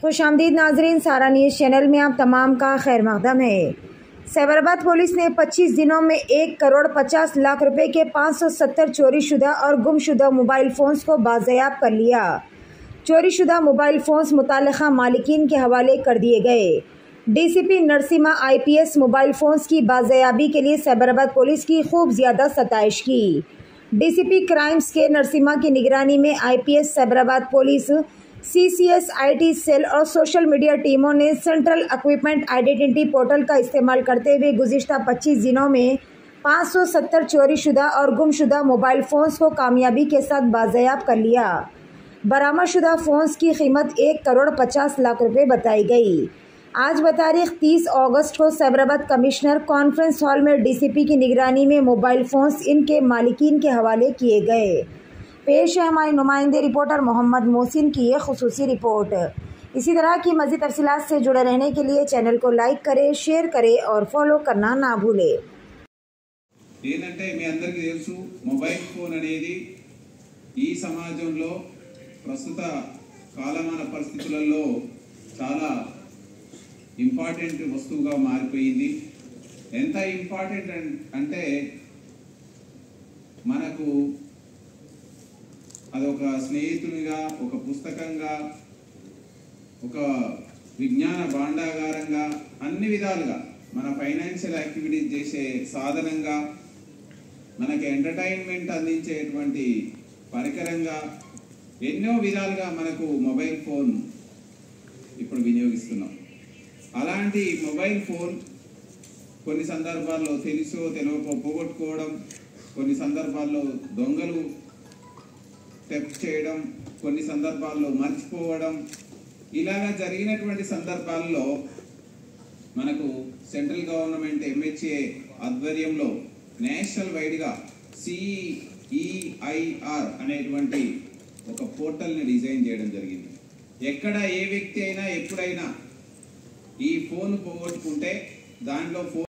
खुशामदीद नाजरीन, सारा news channel में आप तमाम का खैर मकदम है। सैबराबाद पुलिस ने 25 दिनों में 1,50,00,000 रुपए के 570 चोरीशुदा और गुमशुदा मोबाइल फ़ोन्स को बाज़याब कर लिया। चोरीशुदा मोबाइल फ़ोन्स मुतालिका मालिकीन के हवाले कर दिए गए। DCP Narasimha IPS mobile phones की बाज़याबी के लिए सैबराबाद पुलिस की खूब ज़्यादा सताइश की। डीसीपी क्राइम्स के नरसिम्हा की निगरानी में IPS Cyberabad police, CCS IT cell और सोशल मीडिया टीमों ने सेंट्रल इक्विपमेंट आइडेंटिटी पोर्टल का इस्तेमाल करते हुए गुज़िश्ता 25 दिनों में 570 चोरीशुदा और गुमशुदा मोबाइल फ़ोन्स को कामयाबी के साथ बाज़याब कर लिया। बरामदशुदा फ़ोन्स की कीमत 1,50,00,000 रुपये बताई गई। आज बतारीख 30 अगस्त को सैबराबाद कमिश्नर कॉन्फ्रेंस हॉल में DCP की निगरानी में मोबाइल फ़ोन्स इनके मालिकीन के हवाले किए गए। पेश है हमारे नुमाइंदे रिपोर्टर मोहम्मद मोहसिन की ये खुसूसी रिपोर्ट। इसी तरह की मज़ीद तफसीलात से जुड़े रहने के लिए चैनल को लाइक करें, शेयर करें और फॉलो करना ना भूलें। ఏంటంటే మీ అందరికీ తెలుసు మొబైల్ ఫోన్ అనేది ఈ సమాజంలో ప్రస్తుత కాలమాన పరిస్థితులలో చాలా ఇంపార్టెంట్ వస్తువుగా మారిపోయింది. ఎంత ఇంపార్టెంట్ అంటే మనకు అదొక స్నేహితునిగా, ఒక పుస్తకంగా, ఒక విజ్ఞాన భాండాగారంగా, అన్ని విధాలుగా మన ఫైనాన్షియల్ యాక్టివిటీస్ చేసే సాధనంగా, మనకి ఎంటర్టైన్మెంట్ అందించేటువంటి పరికరంగా, ఎన్నో విధాలుగా మనకు మొబైల్ ఫోన్ ఇప్పుడు వినియోగిస్తున్నాం. అలాంటి మొబైల్ ఫోన్ కొన్ని సందర్భాల్లో తెలుసో తెలియకో పోగొట్టుకోవడం, కొన్ని సందర్భాల్లో దొంగలు థెఫ్ట్ చేయడం, కొన్ని సందర్భాల్లో మర్చిపోవడం, ఇలాగా జరిగినటువంటి సందర్భాల్లో మనకు సెంట్రల్ గవర్నమెంట్ MHA ఆధ్వర్యంలో నేషనల్ వైడ్గా CEIR అనేటువంటి ఒక పోర్టల్ని డిజైన్ చేయడం జరిగింది. ఎక్కడ ఏ వ్యక్తి అయినా ఎప్పుడైనా ఈ ఫోన్ పోగొట్టుకుంటే దాంట్లో